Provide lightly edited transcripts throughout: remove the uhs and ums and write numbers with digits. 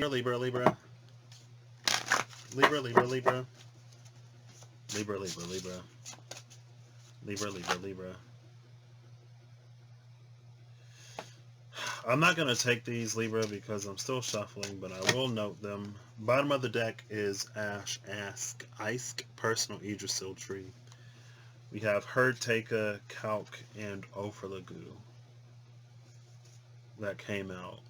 Libra, Libra, Libra, Libra, Libra, Libra, Libra, Libra, Libra, Libra, Libra. I'm not going to take these, Libra, because I'm still shuffling, but I will note them. Bottom of the deck is Ash, Ask, Isk, Personal Yggdrasil Tree. We have Herd Taker, Calc, and Ofrlagu that came out.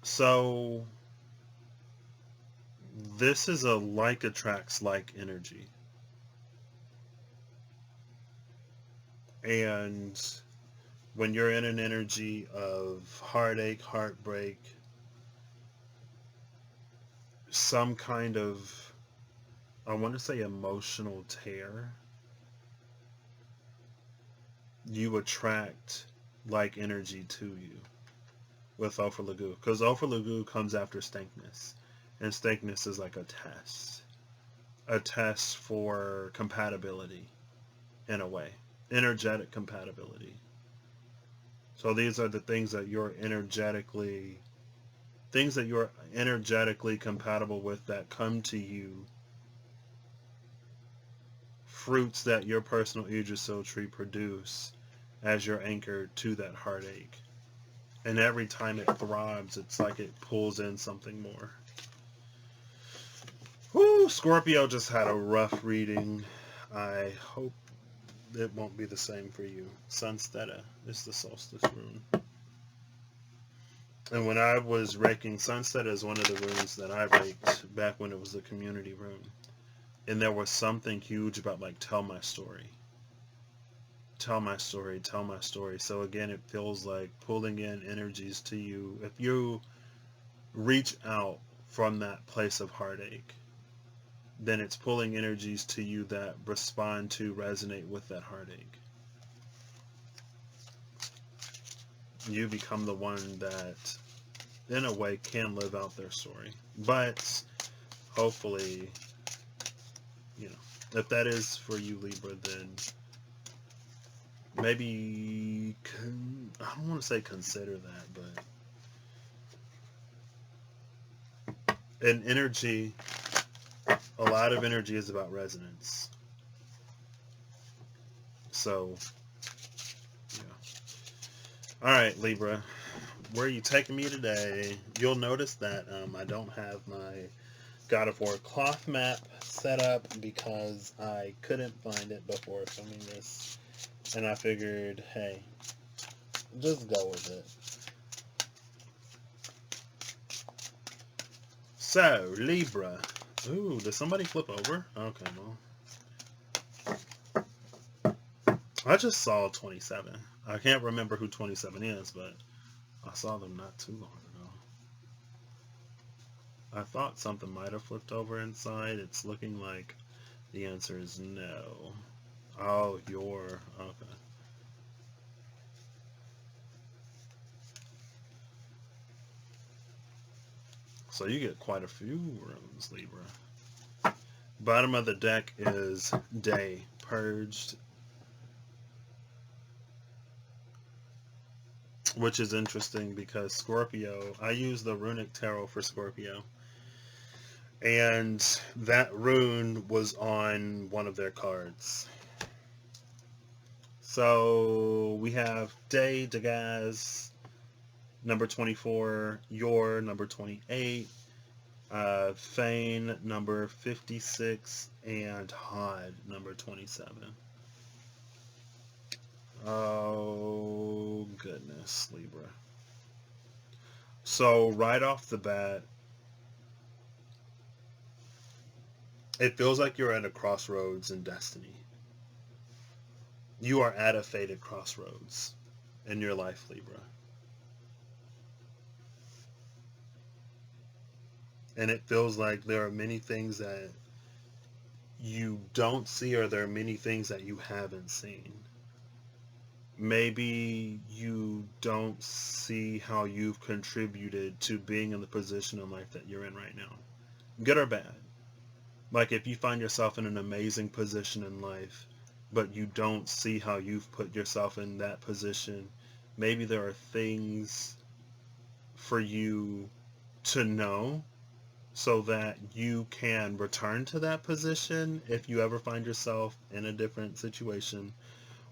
So, this is a like attracts like energy. And when you're in an energy of heartache, heartbreak, some kind of, I want to say, emotional tear, you attract like energy to you with Ofrlagu. Because Ofrlagu comes after Stankness. And Stankness is like a test for compatibility in a way, energetic compatibility. So these are the things that you're energetically compatible with that come to you, fruits that your personal Yggdrasil tree produce as your anchor to that heartache. And every time it throbs, it's like it pulls in something more. Whoo, Scorpio just had a rough reading. I hope it won't be the same for you. Sunstetta is the solstice rune. And when I was raking, Sunstetta is one of the runes that I raked back when it was a community rune. And there was something huge about, like, tell my story. Tell my story, tell my story. So again, it feels like pulling in energies to you. If you reach out from that place of heartache, then it's pulling energies to you that respond to, resonate with that heartache. You become the one that, in a way, can live out their story. But hopefully, if that is for you, Libra, then maybe, I don't want to say consider that, but an energy, a lot of energy is about resonance. So, yeah. All right, Libra, where are you taking me today? You'll notice that I don't have my God of War cloth map set up because I couldn't find it before filming this. And I figured, hey, just go with it. So, Libra. Ooh, did somebody flip over? Okay, well. I just saw 27. I can't remember who 27 is, but I saw them not too long ago. I thought something might have flipped over inside. It's looking like the answer is no. Oh, you're... Okay. So you get quite a few rooms, Libra. Bottom of the deck is Day, Purged. Which is interesting because Scorpio, I use the Runic Tarot for Scorpio. And that rune was on one of their cards. So we have Day, Dagaz, number 24, Yor, number 28, Fane, number 56, and Hod, number 27. Oh, goodness, Libra. So right off the bat, it feels like you're at a crossroads in destiny. You are at a fated crossroads in your life, Libra. And it feels like there are many things that you don't see, or there are many things that you haven't seen. Maybe you don't see how you've contributed to being in the position in life that you're in right now. Good or bad. Like if you find yourself in an amazing position in life, but you don't see how you've put yourself in that position, Maybe there are things for you to know so that you can return to that position if you ever find yourself in a different situation,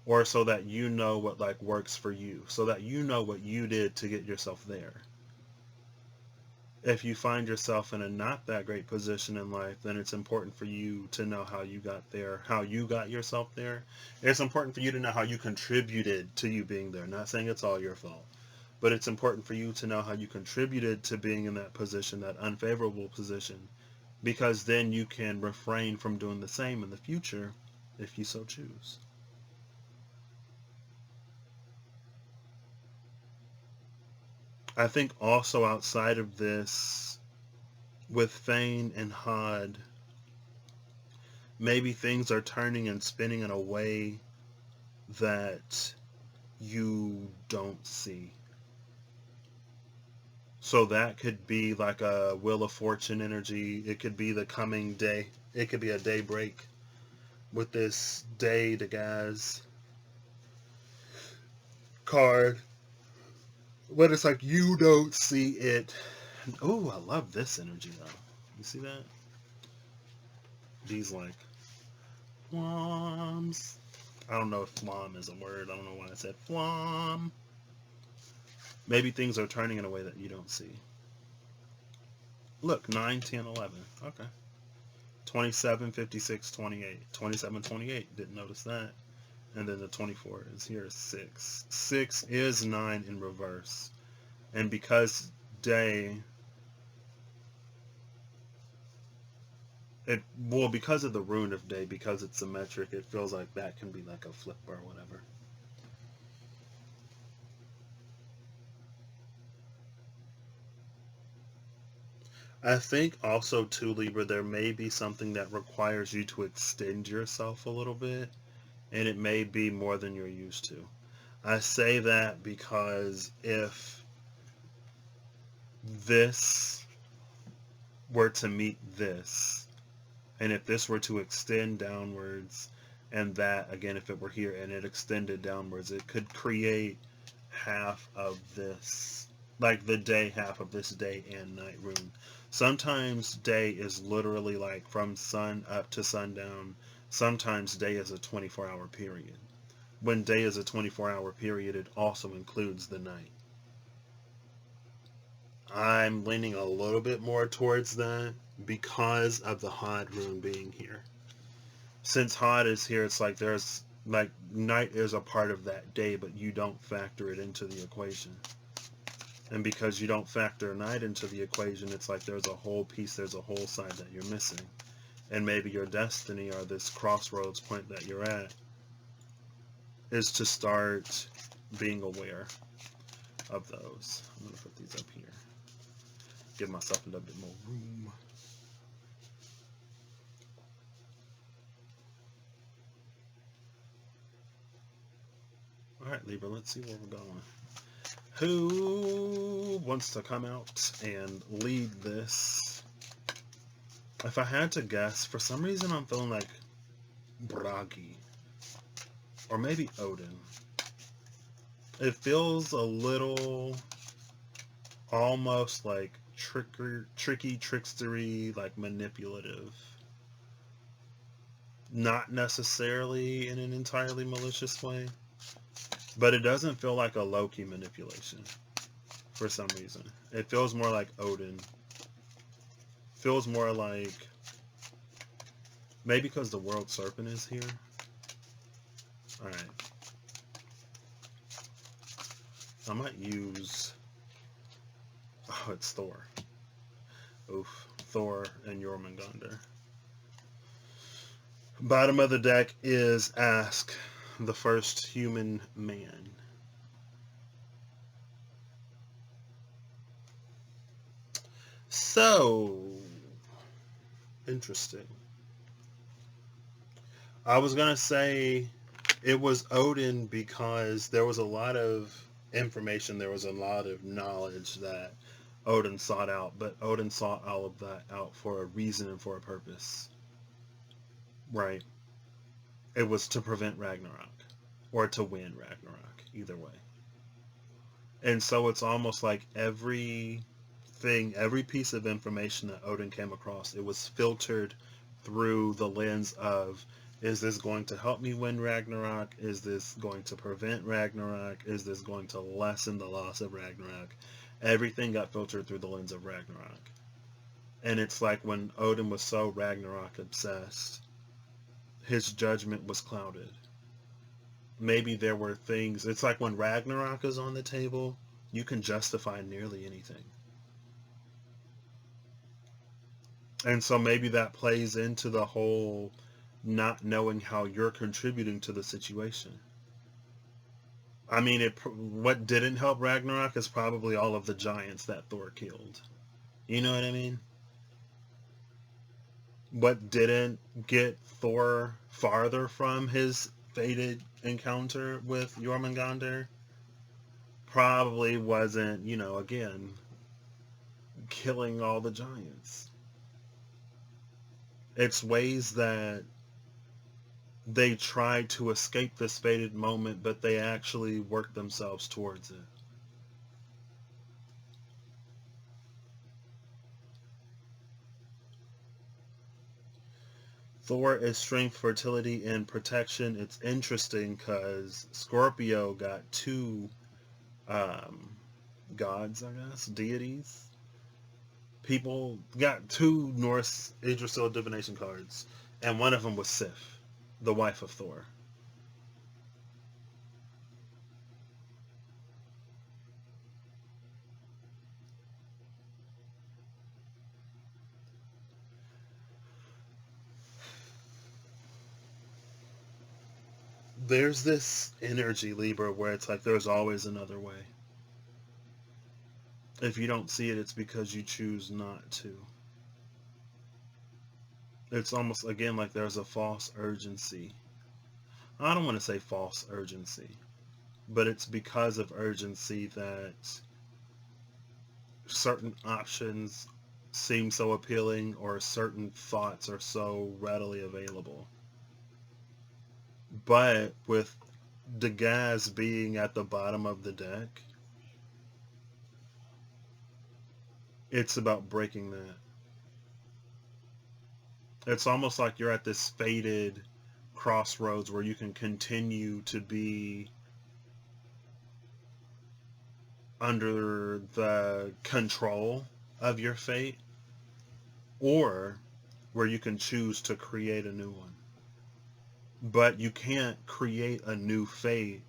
or so that you know what like works for you, so that you know what you did to get yourself there. If you find yourself in a not that great position in life, then it's important for you to know how you got there, how you got yourself there. It's important for you to know how you contributed to you being there. Not saying it's all your fault, but it's important for you to know how you contributed to being in that position, that unfavorable position, because then you can refrain from doing the same in the future if you so choose. I think also outside of this, with Thane and Hod, maybe things are turning and spinning in a way that you don't see. So that could be like a Wheel of Fortune energy. It could be the coming day. It could be a day break with this day to guys card. But it's like you don't see it. Oh, I love this energy though. You see that? These like flams. I don't know if flam is a word. I don't know why I said flam. Maybe things are turning in a way that you don't see. Look, 9, 10, 11. Okay. 27, 56, 28. 27, 28. Didn't notice that. And then the 24 is here, 6. 6 is 9 in reverse. And because day, because of the rune of day, because it's symmetric, it feels like that can be like a flip or whatever. I think also too, Libra, there may be something that requires you to extend yourself a little bit, and it may be more than you're used to. I say that because if this were to meet this, and if this were to extend downwards, and that, again, if it were here and it extended downwards, it could create half of this, like the day half of this day and night rune. Sometimes day is literally like from sun up to sundown. Sometimes day is a 24-hour period. When day is a 24-hour period, it also includes the night. I'm leaning a little bit more towards that because of the Hod rune being here. Since Hod is here, it's like there's like night is a part of that day, but you don't factor it into the equation. And because you don't factor night into the equation, it's like there's a whole piece, there's a whole side that you're missing. And maybe your destiny, or this crossroads point that you're at, is to start being aware of those. I'm going to put these up here. Give myself a little bit more room. Alright, Libra, let's see where we're going. Who wants to come out and lead this? If I had to guess, for some reason I'm feeling like Bragi. Or maybe Odin. It feels a little almost like tricky, trickstery, like manipulative. Not necessarily in an entirely malicious way, but it doesn't feel like a Loki manipulation for some reason. It feels more like Odin. Feels more like, maybe because the world serpent is here. Alright. I might use, oh, it's Thor. Oof. Thor and Jormungandr. Bottom of the deck is Ask, the first human man. So, interesting. I was going to say it was Odin because there was a lot of information, there was a lot of knowledge that Odin sought out, but Odin sought all of that out for a reason and for a purpose. Right? It was to prevent Ragnarok, or to win Ragnarok, either way. And so it's almost like every piece of information that Odin came across, it was filtered through the lens of, is this going to help me win Ragnarok? Is this going to prevent Ragnarok? Is this going to lessen the loss of Ragnarok? Everything got filtered through the lens of Ragnarok. And it's like when Odin was so Ragnarok obsessed, his judgment was clouded. Maybe there were things, it's like when Ragnarok is on the table, you can justify nearly anything. And so maybe that plays into the whole not knowing how you're contributing to the situation. I mean, what didn't help Ragnarok is probably all of the giants that Thor killed. You know what I mean? What didn't get Thor farther from his fated encounter with Jormungandr probably wasn't, again, killing all the giants. It's ways that they tried to escape this fated moment, but they actually worked themselves towards it. Thor is strength, fertility, and protection. It's interesting because Scorpio got two gods, I guess, deities. People got two Norse Yggdrasil divination cards, and one of them was Sif, the wife of Thor. There's this energy, Libra, where it's like there's always another way. If you don't see it, it's because you choose not to. It's almost, again, like there's a false urgency. I don't want to say false urgency, but it's because of urgency that certain options seem so appealing or certain thoughts are so readily available. But with Degas being at the bottom of the deck, it's about breaking that. It's almost like you're at this fated crossroads where you can continue to be under the control of your fate, or where you can choose to create a new one. But you can't create a new fate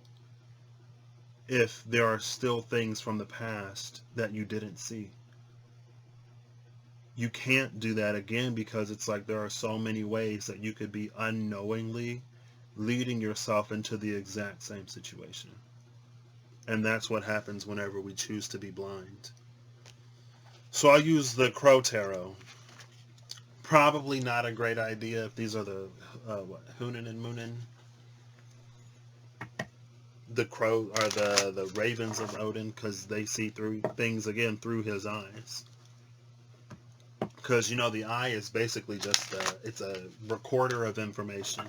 if there are still things from the past that you didn't see. You can't do that again because it's like there are so many ways that you could be unknowingly leading yourself into the exact same situation. And that's what happens whenever we choose to be blind. So I use the Crow Tarot. Probably not a great idea if these are the Hunan and Munin. The crow are the ravens of Odin, because they see through things again through his eyes. Because the eye is basically just it's a recorder of information,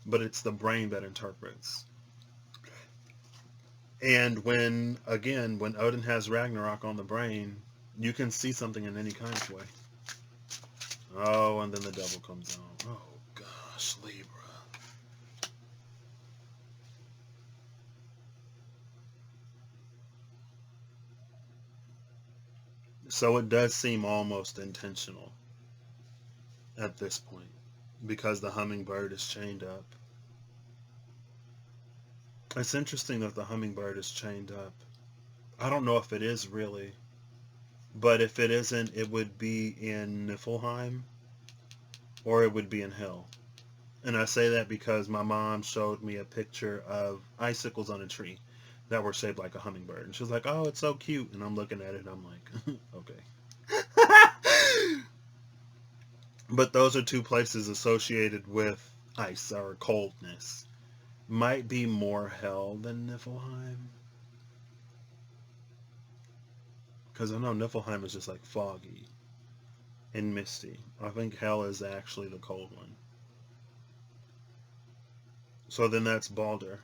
but it's the brain that interprets. And when Odin has Ragnarok on the brain, you can see something in any kind of way. Oh, and then the devil comes out. Oh gosh, Libra. So it does seem almost intentional at this point, because the hummingbird is chained up. It's interesting that the hummingbird is chained up. I don't know if it is really, but if it isn't, it would be in Niflheim or it would be in hell. And I say that because my mom showed me a picture of icicles on a tree that were shaped like a hummingbird. And she was like, oh, it's so cute. And I'm looking at it and I'm like, okay. But those are two places associated with ice or coldness. Might be more hell than Niflheim. Because I know Niflheim is just like foggy and misty. I think hell is actually the cold one. So then that's Balder.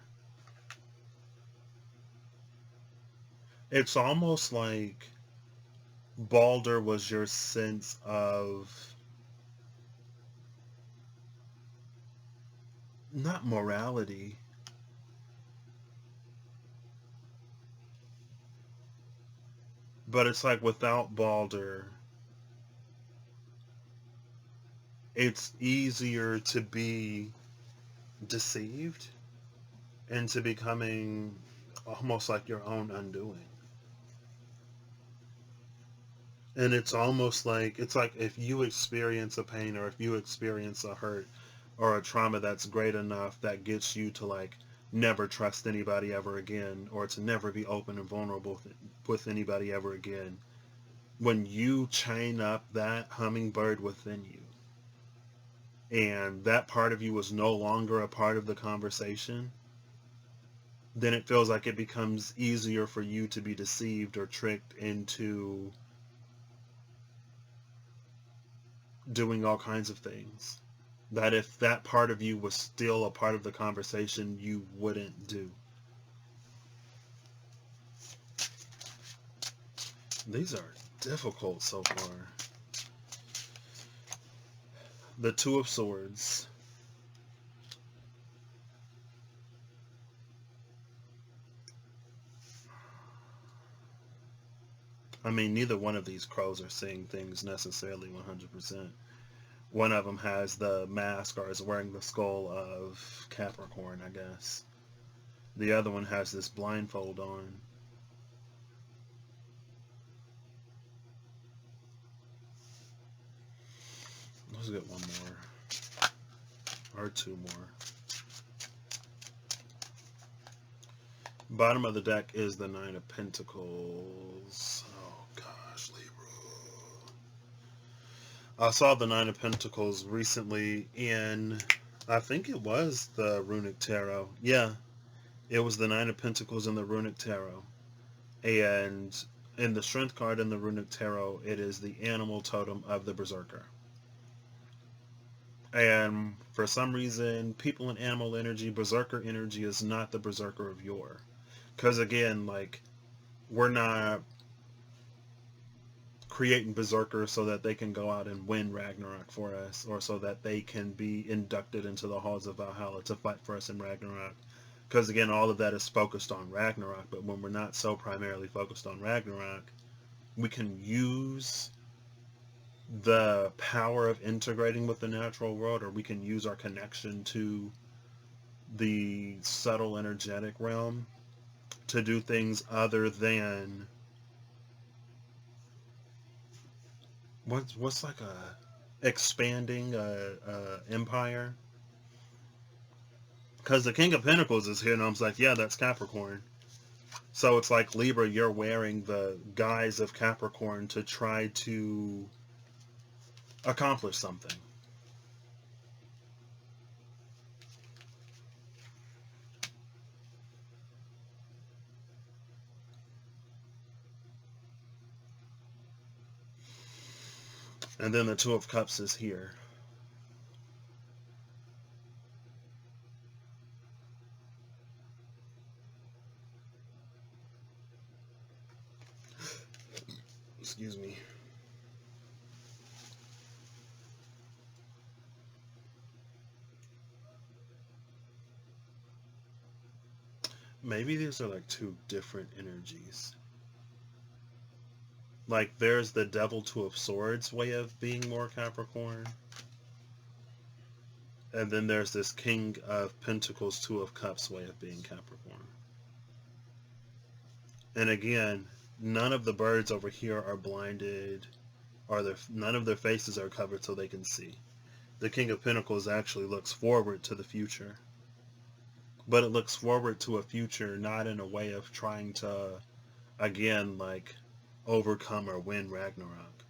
It's almost like Balder was your sense of, not morality, but it's like without Balder, it's easier to be deceived into becoming almost like your own undoing. And it's like if you experience a pain, or if you experience a hurt or a trauma that's great enough that gets you to like never trust anybody ever again, or to never be open and vulnerable with anybody ever again. When you chain up that hummingbird within you, and that part of you is no longer a part of the conversation, then it feels like it becomes easier for you to be deceived or tricked into doing all kinds of things that if that part of you was still a part of the conversation, you wouldn't do. These are difficult so far. The Two of Swords. I mean, neither one of these crows are seeing things necessarily 100%. One of them has the mask, or is wearing the skull of Capricorn, I guess. The other one has this blindfold on. Let's get one more. Or two more. Bottom of the deck is the Nine of Pentacles. Oh gosh, Libra. I saw the Nine of Pentacles recently in, I think it was the Runic Tarot. Yeah, it was the Nine of Pentacles in the Runic Tarot. And in the Strength card in the Runic Tarot, it is the animal totem of the Berserker. And for some reason, people in animal energy, Berserker energy is not the Berserker of yore. Because again, like, we're not creating Berserkers so that they can go out and win Ragnarok for us, or so that they can be inducted into the halls of Valhalla to fight for us in Ragnarok. Because again, all of that is focused on Ragnarok, but when we're not so primarily focused on Ragnarok, we can use the power of integrating with the natural world, or we can use our connection to the subtle energetic realm to do things other than what's like a expanding empire. Because the King of Pentacles is here, and I was like, yeah, that's Capricorn. So it's like, Libra, you're wearing the guise of Capricorn to try to accomplish something. And then the Two of Cups is here. Excuse me. Maybe these are like two different energies. Like, there's the Devil Two of Swords way of being more Capricorn. And then there's this King of Pentacles Two of Cups way of being Capricorn. And again, none of the birds over here are blinded, or none of their faces are covered so they can see. The King of Pentacles actually looks forward to the future. But it looks forward to a future not in a way of trying to, again, like, overcome or win Ragnarok.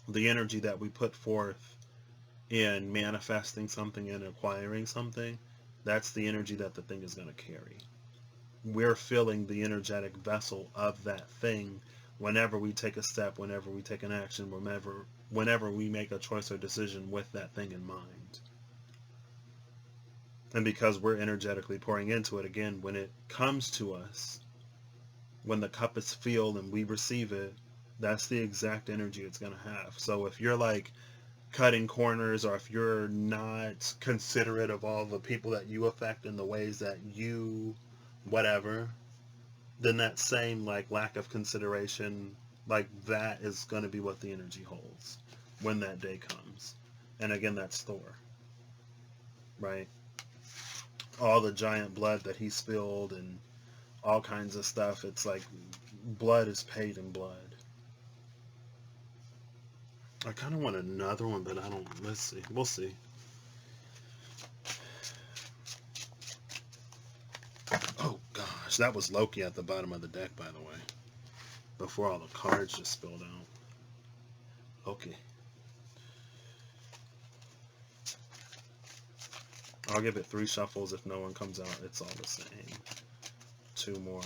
The energy that we put forth in manifesting something and acquiring something, that's the energy that the thing is going to carry. We're filling the energetic vessel of that thing whenever we take a step, whenever we take an action, whenever we make a choice or decision with that thing in mind. And because we're energetically pouring into it, again, when it comes to us, when the cup is filled and we receive it, that's the exact energy it's going to have. So if you're like cutting corners, or if you're not considerate of all the people that you affect in the ways that you whatever, then that same like lack of consideration, like that is going to be what the energy holds when that day comes. And again, that's Thor, right? All the giant blood that he spilled and all kinds of stuff, it's like blood is paid in blood. I kind of want another one, but I don't. Let's see. We'll see. Oh gosh, that was Loki at the bottom of the deck, by the way. Before all the cards just spilled out. Okay. I'll give it 3 shuffles. If no one comes out, it's all the same. 2 more.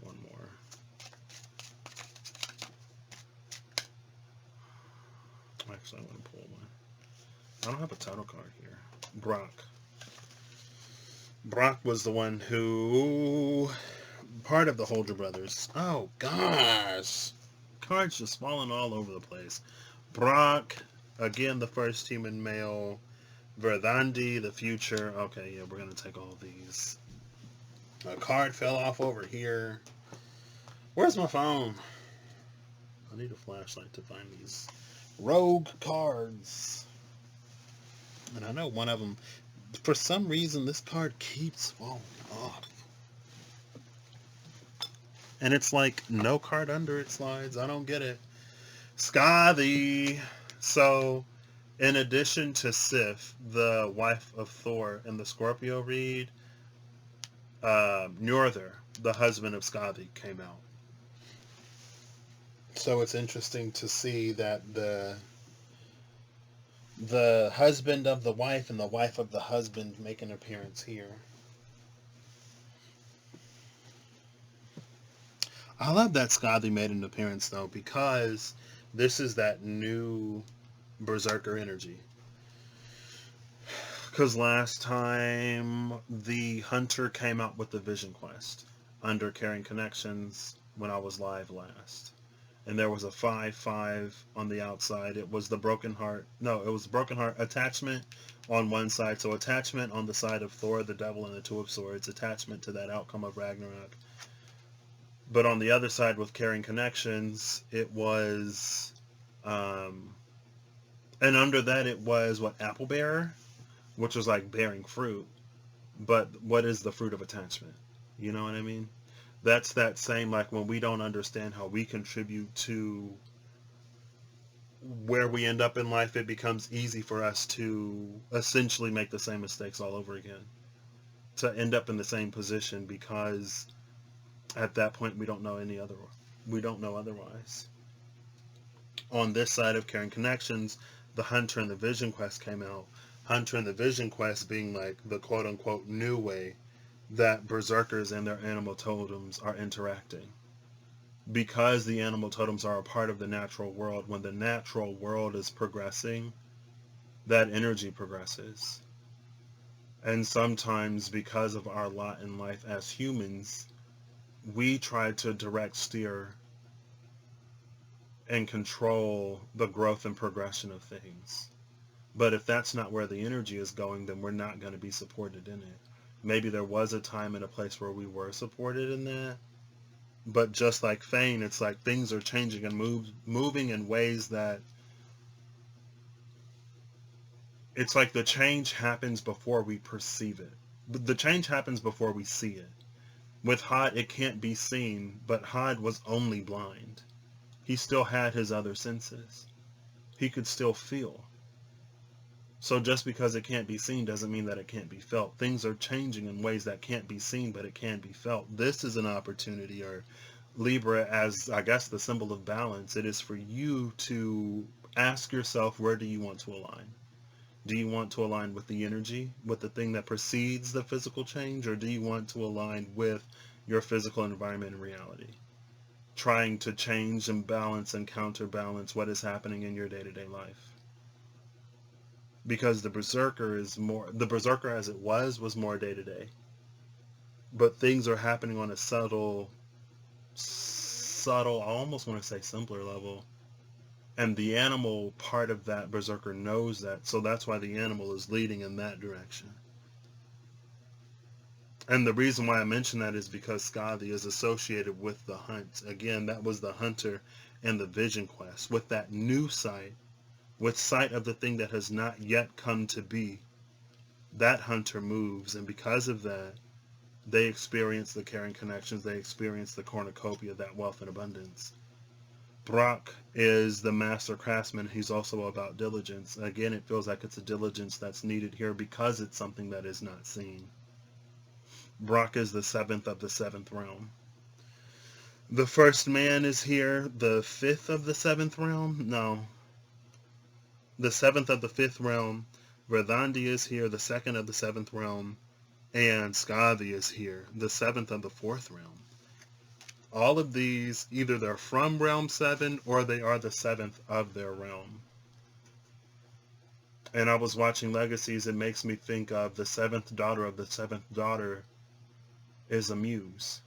1 more. Actually, I want to pull one. I don't have a title card here. Brock. Brock was the one who... part of the Holder brothers. Oh, gosh. Cards just falling all over the place. Brock, again, the first human male. Verdandi, the future. Okay, yeah, we're going to take all these. A card fell off over here. Where's my phone? I need a flashlight to find these rogue cards. And I know one of them, for some reason, this card keeps falling off. And it's like no card under it slides. I don't get it. Skadi. So, in addition to Sif, the wife of Thor in the Scorpio read, Njordur, the husband of Skadi, came out. So it's interesting to see that the husband of the wife and the wife of the husband make an appearance here. I love that Skadi made an appearance, though, because this is that new Berserker energy. Because last time the Hunter came out with the Vision Quest under Caring Connections when I was live last. And there was a 5/5 on the outside. It was the Broken Heart. No, it was Broken Heart attachment on one side. So attachment on the side of Thor, the Devil, and the Two of Swords. Attachment to that outcome of Ragnarok. But on the other side with Caring Connections, it was... and under that it was, what, Apple Bearer? Which was like bearing fruit. But what is the fruit of attachment? You know what I mean? That's that same, like when we don't understand how we contribute to where we end up in life, it becomes easy for us to essentially make the same mistakes all over again. To end up in the same position because at that point we don't know otherwise. On this side of Caring Connections, the Hunter and the Vision Quest came out. Hunter and the Vision Quest being like the quote-unquote new way that Berserkers and their animal totems are interacting. Because the animal totems are a part of the natural world, when the natural world is progressing, that energy progresses. And sometimes because of our lot in life as humans, we try to direct, steer, and control the growth and progression of things. But if that's not where the energy is going, then we're not going to be supported in it. Maybe there was a time and a place where we were supported in that. But just like Fane, it's like things are changing and moving in ways that it's like the change happens before we perceive it. The change happens before we see it. With Hod, it can't be seen, but Hod was only blind. He still had his other senses. He could still feel. So just because it can't be seen doesn't mean that it can't be felt. Things are changing in ways that can't be seen, but it can be felt. This is an opportunity, or Libra as, I guess, the symbol of balance. It is for you to ask yourself, where do you want to align? Do you want to align with the energy, with the thing that precedes the physical change, or do you want to align with your physical environment and reality? Trying to change and balance and counterbalance what is happening in your day-to-day life. because the berserker as it was more day to day, but things are happening on a subtle, I almost want to say simpler level, and the animal part of that berserker knows that, so that's why the animal is leading in that direction. And the reason why I mention that is because Skadi is associated with the hunt. Again, that was the hunter and the vision quest. With that new sight, with sight of the thing that has not yet come to be, that hunter moves, and because of that, they experience the caring connections, they experience the cornucopia, that wealth and abundance. Brock is the master craftsman. He's also about diligence. Again, it feels like it's a diligence that's needed here because it's something that is not seen. Brock is the seventh of the seventh realm. The first man is here, the fifth of the seventh realm? No. The seventh of the fifth realm. Verdandi is here, the second of the seventh realm. And Skadi is here, the seventh of the fourth realm. All of these, either they're from realm 7 or they are the seventh of their realm. And I was watching Legacies, it makes me think of the seventh daughter of the seventh daughter is a muse.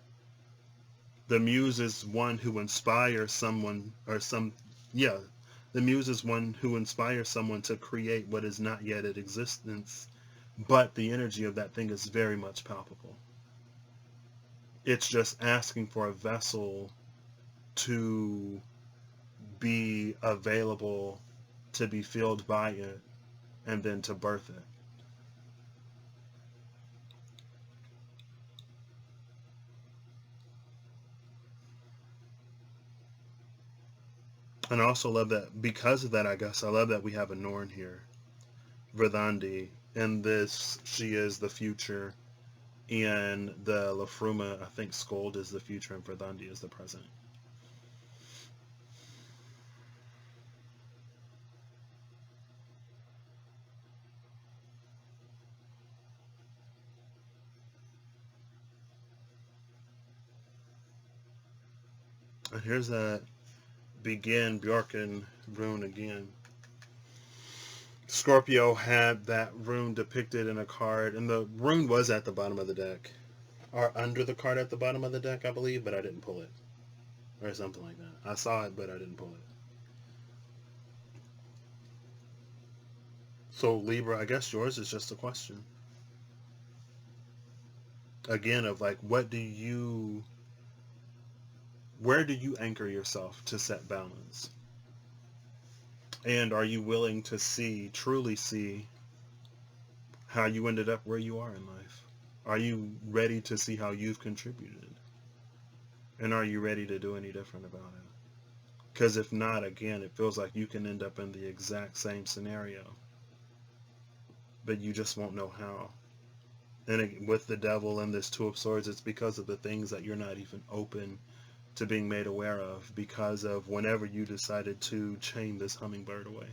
The muse is one who inspires someone, the muse is one who inspires someone to create what is not yet in existence, but the energy of that thing is very much palpable. It's just asking for a vessel to be available, to be filled by it, and then to birth it. And I also love that, because of that, I guess, I love that we have a Norn here. Verdandi. In this, she is the future. In the Lafruma, I think Skold is the future and Verdandi is the present. And here's that begin Bjorken rune again. Scorpio had that rune depicted in a card, and the rune was at the bottom of the deck, or under the card at the bottom of the deck, I believe, but I didn't pull it, or something like that. I saw it, but I didn't pull it. So Libra, I guess yours is just a question. Again, of like, where do you anchor yourself to set balance? And are you willing to truly see how you ended up where you are in life? Are you ready to see how you've contributed? And are you ready to do any different about it? Because if not, again, it feels like you can end up in the exact same scenario, but you just won't know how. And with the devil and this Two of Swords, it's because of the things that you're not even open to being made aware of, because of whenever you decided to chain this hummingbird away.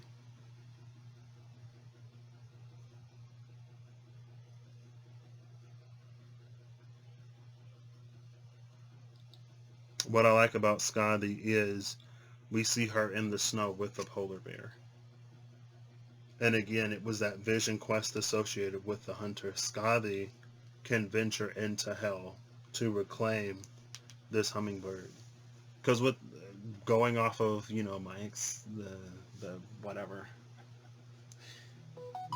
What I like about Skadi is we see her in the snow with the polar bear. And again, it was that vision quest associated with the hunter. Skadi can venture into hell to reclaim this hummingbird. Because with going off of, Mike's, the whatever,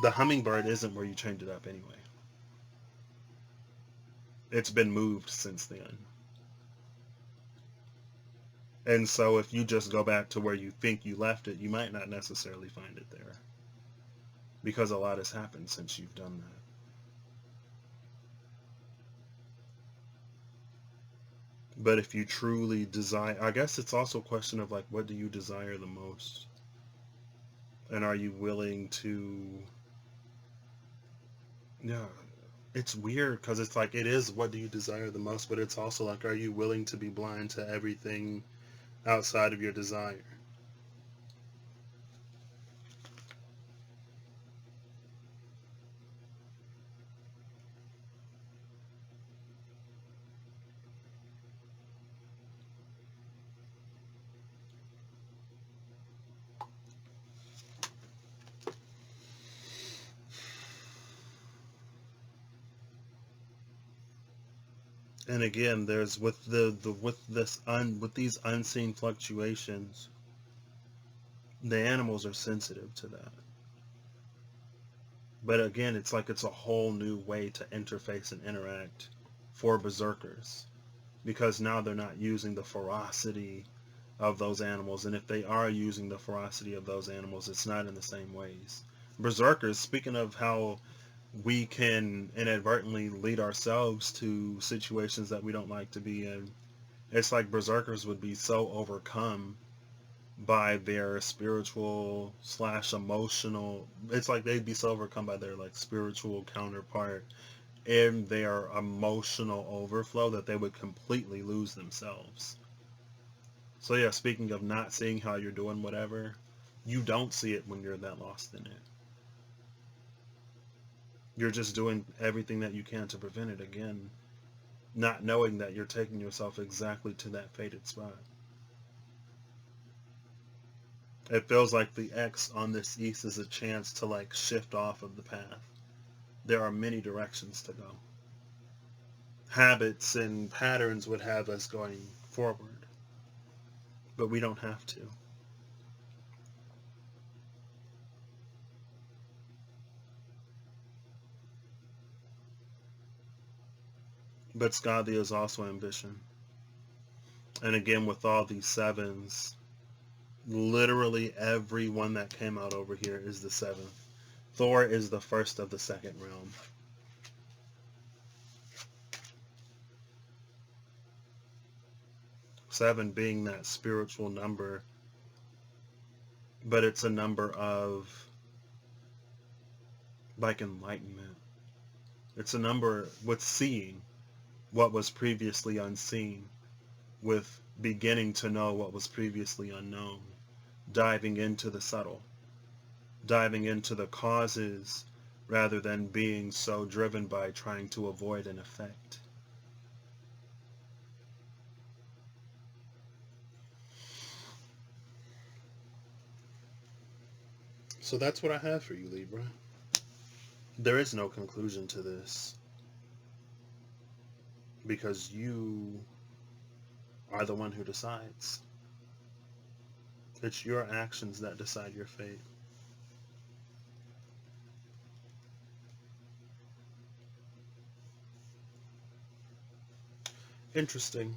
the hummingbird isn't where you chained it up anyway. It's been moved since then. And so if you just go back to where you think you left it, you might not necessarily find it there, because a lot has happened since you've done that. But if you truly desire, I guess it's also a question of like, what do you desire the most? And are you willing to, yeah, it's weird because it's like, it is what do you desire the most, but it's also like, are you willing to be blind to everything outside of your desire? And again, there's with with these unseen fluctuations, the animals are sensitive to that. But again, it's like it's a whole new way to interface and interact for berserkers, because now they're not using the ferocity of those animals, and if they are using the ferocity of those animals, it's not in the same ways. Berserkers, speaking of how we can inadvertently lead ourselves to situations that we don't like to be in, it's like berserkers would be so overcome by their spiritual slash emotional, it's like they'd be so overcome by their like spiritual counterpart and their emotional overflow that they would completely lose themselves. So yeah, speaking of not seeing how you're doing whatever, you don't see it when you're that lost in it. You're just doing everything that you can to prevent it, again, not knowing that you're taking yourself exactly to that fated spot. It feels like the X on this east is a chance to like shift off of the path. There are many directions to go. Habits and patterns would have us going forward, but we don't have to. But Skadi is also ambition. And again, with all these sevens, literally every one that came out over here is the seventh. Thor is the first of the second realm. Seven being that spiritual number, but it's a number of like enlightenment. It's a number with seeing what was previously unseen, with beginning to know what was previously unknown, diving into the subtle, diving into the causes rather than being so driven by trying to avoid an effect. So that's what I have for you, Libra. There is no conclusion to this because you are the one who decides. It's your actions that decide your fate. Interesting.